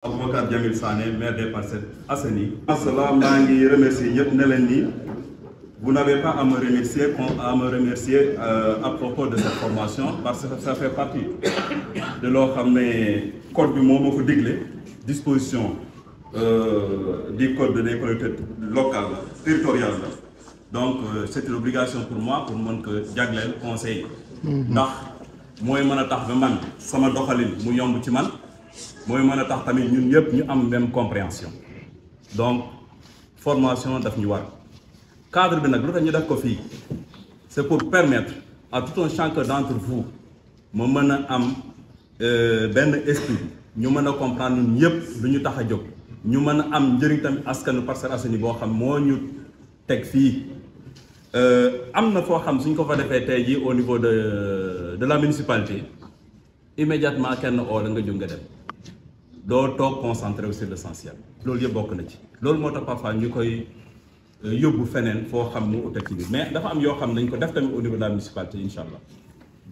Aboubacar Jamil Sané, maire des Parcelles Assainies. Cela maa ngi remercier ñëpp ne leen ni vous n'avez pas à me remercier à propos de cette formation parce que ça fait partie de loo xam ne code bi moo ma ko digle disposition du code des collectivités locales territoriales la donc c'est une obligation pour moi pour mën ko jagleel conseil ndax mooy mën a tax ba man sama doxalin mu yomb ci man mooy mën a tax tamit ñun ñëpp ñu am même compréhension donc formation daf ñu war cadre bi nag lu tax ñu def ko fii c'est pour permettre à tout un chacun d'entre vous ma mën a am benn esprit ñu mën a comprendre ñun ñëpp lu ñu tax a jóg ñu mën a am njëriñ tamit askanu Parcelles Assainies boo xam moo ñu teg fii am na foo xam suñ ko fa defee tey jii au niveau de la municipalité immédiatement kenn oo la nga jóg nga dem doo toog concentré sur l'essentiel loolu yëpp bokk na ci loolu moo tax parfois ñu koy yóbbu feneen foo xam mu uta ci biir mais dafa am yoo xam ne dañ ko def tamit au niveau de la municipalité incha allah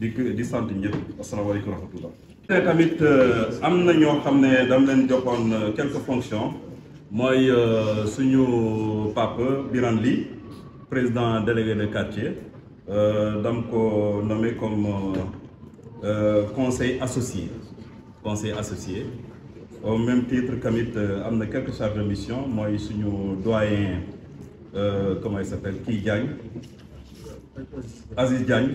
di sant ñëpp asalaamaaleykum wa rahmatullah te tamit am na ñoo xam ne dam leen joxoon quelques fonctions mooy suñu papa Birane Ly président délégué de quartier dam ko nommé comme conseil associé au même titre tamit am na quelques charges de mission mooy suñu doyen comment il s'appelle kii Diagne Aziz Diagne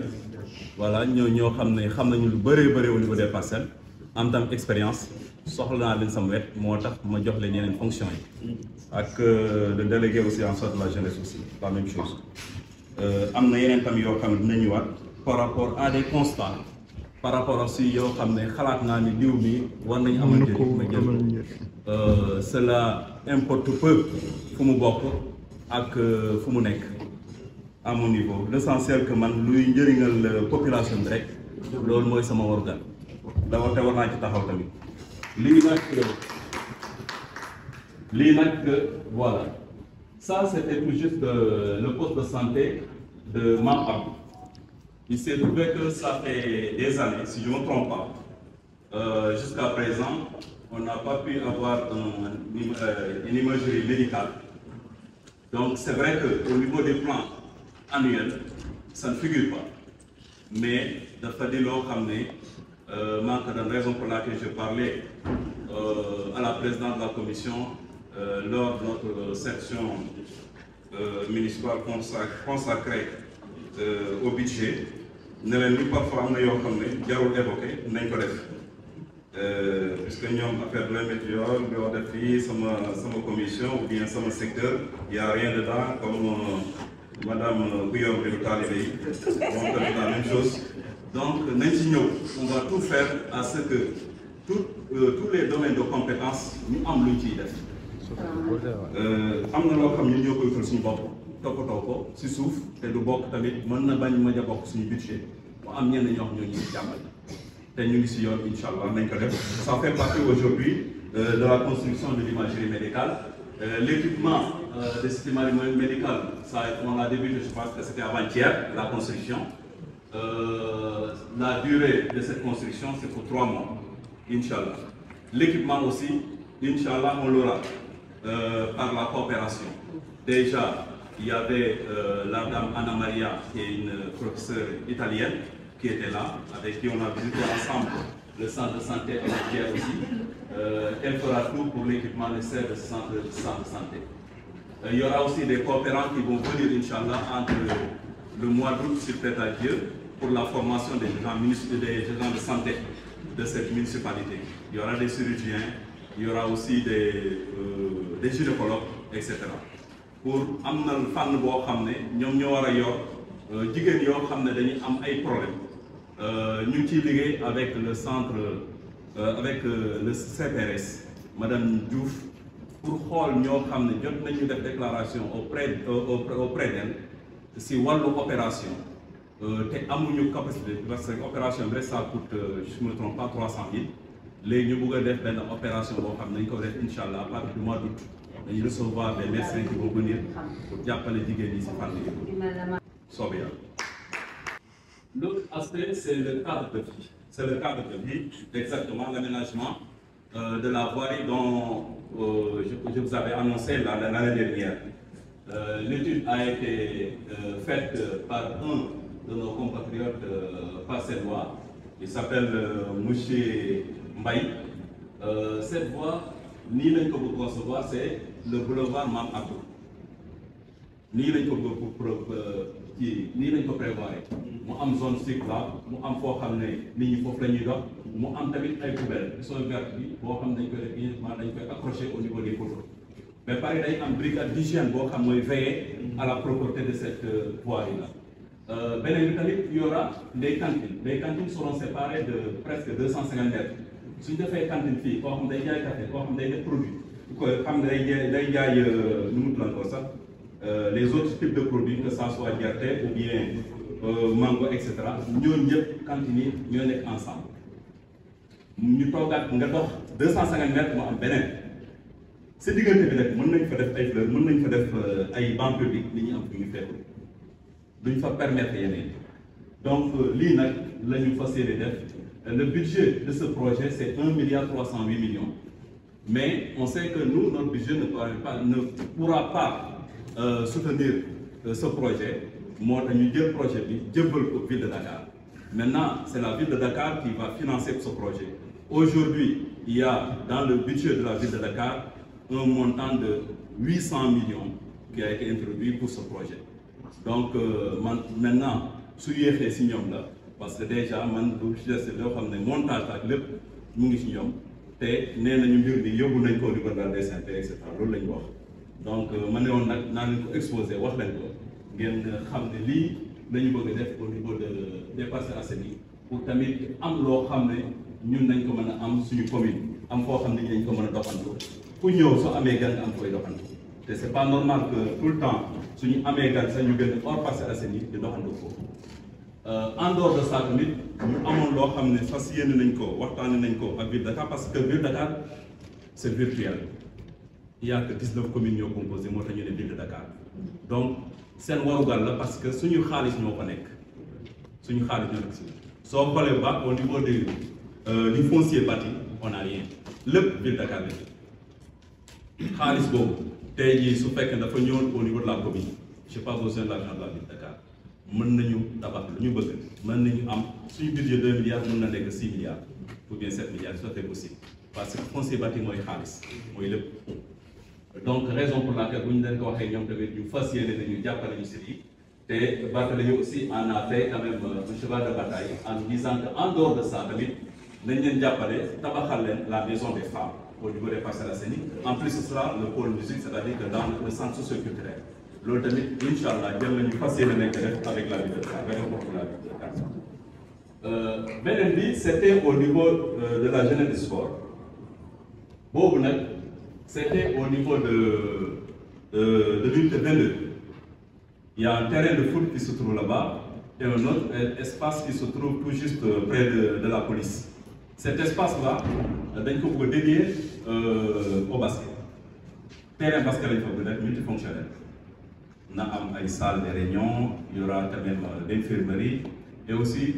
voilà ñoo xam ne xam nañu lu bëree bëri au niveau des parcelles am tam expérience soxla naa leen sama wet moo tax ma jox leen yeneen fonctions yi ak le délégué aussi en charge de la jeunesse aussi la même chose am na yeneen tam yoo xam ne dina ñëwaat par rapport à des constats par rapport à si yoo xam ne xalaat naa ni diw mi war nañu amal njëriñ ma jël cela importe peu fu mu bokk ak fu mu nekk à mon niveau l'essentiel que man luy njëriñal population bi rek loolu mooy sama organe dafa te war naa ci taxaw tamit lii nag voilà ça c'était tout juste le poste de santé de Mame Abdou. Il s'est trouvé que ça fait des années, si je ne me trompe pas, jusqu'à présent, on n'a pas pu avoir une imagerie médicale. Donc c'est vrai qu'au niveau des plans annuels, ça ne figure pas. Mais d'après des lois manque d'une raison pour laquelle je parlais à la présidente de la commission lors de notre section municipale consacrée au budget ne leen ni parfois am na yoo xam ne jarul évoqué nañ ko def puisque ñoom affaire de la météo yoo def fii sama commission ou bien sama secteur y a rien dedans comme madame bu yor biru taalibe yi moom tamit la même chose donc nañ ci ñëw on va tout faire à ce que tous les domaines de compétences ñu am luñ ciy def am na loo xam ñun ñoo koy fal suñu bopp toppatoo ko si suuf te du bokk tamit mën na bañ ma ja bokk suñu budget mu am ñenn ñoo xam ñoo ñu jàmbal te ñu ngi si yoon incha allah nañ ko def ça fait partie aujourd'hui de la construction de l'imagerie médicale l'équipement de cette imagerie médicale ça on a débuté je pense que c'était avant-hier la construction la durée de cette construction c'est pour 3 mois incha allah l'équipement aussi incha allah on l'aura par la coopération déjà. Il y avait la dame Anna Maria, qui est une professeure italienne, qui était là, avec qui on a visité ensemble le centre de santé et aussi. Elle fera tout pour l'équipement nécessaire de ce centre de santé. Il y aura aussi des coopérants qui vont venir, Inch'Allah, entre le mois d'août, si peut-être à Dieu, pour la formation des agents de santé de cette municipalité. Il y aura des chirurgiens, il y aura aussi des gynécologues, etc. pour am na fànn boo xam ne ñoom ñoo war a yor jigéen yoo xam ne dañuy am ay problèmes ñu ngi ciy liggéey avec le centre avec le CPRS madame Diouf pour xool ñoo xam ne jot nañu def déclaration auprès d'elle si wàllu opération te amuñu capacité parce que opération bi rek ça coûte je me trompe pas 300 000 léegi ñu bëgg a def benn opération boo xam ne dañ ko def incha allah à partir du mois d'août dañuy recevoir des médecins qui vont venir pour jàppale jigéen ñi si fànn yi soobee yàlla. L'autre aspect c'est le cadre de vie. C'est le cadre de vie, exactement l'aménagement de la voirie dont je vous avais annoncé l'année dernière. L'étude a été faite par un de nos compatriotes parcellois. Il s'appelle Mouché Mbaye. Cette voie, ni lañ ko bëgg concevoir, c'est le boulevard Mame Abdou. Nii lañ ko nii lañ ko prévoir mu am zone cyclable mu am foo xam ne nit ñi foofu la ñuy dox mu am tamit ay poubelles zone verte bi boo xam dañ koy def uniquement dañ koy accrocher au niveau des poteaux. Mais pare day am brigade d'hygiène boo xam mooy veiller à la propreté de cette voirie là. Beneen bi tamit il y aura des cantines. Les cantines seront séparées de presque 250 mètres. Suñ defee cantine fii koo xam day jaay café koo xam day def produit ko xam ne day jaay nu mu tudd ko sax les autres types de produits que ça soit gerte ou bien mango et cetera ñooñu ñëpp cantine yi ñoo nekk ensemble ñu toogaat nga dox 250 mètres moo am beneen si diggante bi nag mën nañ fa def ay fleurs mën nañ fa def ay bancs publics li ñu am fu ñu fekk duñ fa permettre yeneen donc lii nag la ñu fas yéene def. Le budget de ce projet, c'est 1,308 milliard. Mais on sait que nous, notre budget ne pourra pas soutenir ce projet. Moi, nous avons le projet de la ville de Dakar. Maintenant, c'est la ville de Dakar qui va financer ce projet. Aujourd'hui, il y a dans le budget de la ville de Dakar un montant de 800 millions qui a été introduit pour ce projet. Donc, maintenant, si vous avez fait là, parce que déjà man du ci des loo xam ne montage ak lépp mu ngi ci ñoom te nee nañu mbir mi yóbbu nañ ko au niveau de la DCMP et cetera loolu la ñu wax donc ma ne woon nag naa leen ko exposé wax leen ko ngeen xam ne lii la ñu bëgg a def au niveau des Parcelles Assainies pour tamit am loo xam ne ñun nañ ko mën a am suñu commune am foo xam ne dañ ko mën a doxantu ku ñëw soo amee gan nga am koy doxantu te c'est pas normal que tout le temps suñu amee gan sax ñu gën hors Parcelles Assainies di doxantu ko. En dehors de ça tamit ñu amoon loo xam ne fas yéene nañ ko waxtaane nañ ko ak Ville de Dakar parce que Ville de Dakar c' est virtuel il y a que 19 communes ñoo composé moo tax ñu ne Ville de Dakar donc seen warugal la parce que suñu xaalis ñoo ko nekk suñu xaalis ñoo nekk si soo xoolee ba au niveau du foncier bâti on a rien lépp Ville de Dakar la xaalis boobu tey jii su fekkee dafa ñëwoon au niveau de la commune j'ai pas besoin de l'argent de la Ville de Dakar. mën nañu tabax lu ñu bëgg mën nañu am suñu budget 2 milliards mën na nekk 6 milliards ou bien 7 milliards ça c'est possible parce que foncier bâti mooy xaalis mooy lépp donc raison pour laquelle bu ñu leen ko waxee ñoom tamit ñu fas yéene nañu jàppale ñu si lii te Barthélémy aussi en a fait quand même un cheval de bataille en disant que en dehors de ça tamit nañ leen jàppale tabaxal leen la maison des femmes au niveau des Parcelles Assainies en plus ce sera le pôle musique c'est-à-dire que dans le centre socio-culturel loolu tamit incha allah jël nañu fas yéene nañ ko def avec la ville de Dakar avec la ville de Dakar. Beneen bi c' était au niveau de la jeunesse du sport boobu nag c' était au niveau de l'unité 22. Il y a un terrain de foot qui se trouve là-bas et un autre espace qui se trouve tout juste près de la police. Cet espace-là dañ ko bëgg a dédier au basket terrain basket lañ fa bëgg a def multifonctionnel. On a une salle de réunion, il y aura quand même l'infirmerie et aussi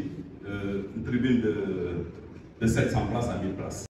une tribune de 700 places à 1000 places.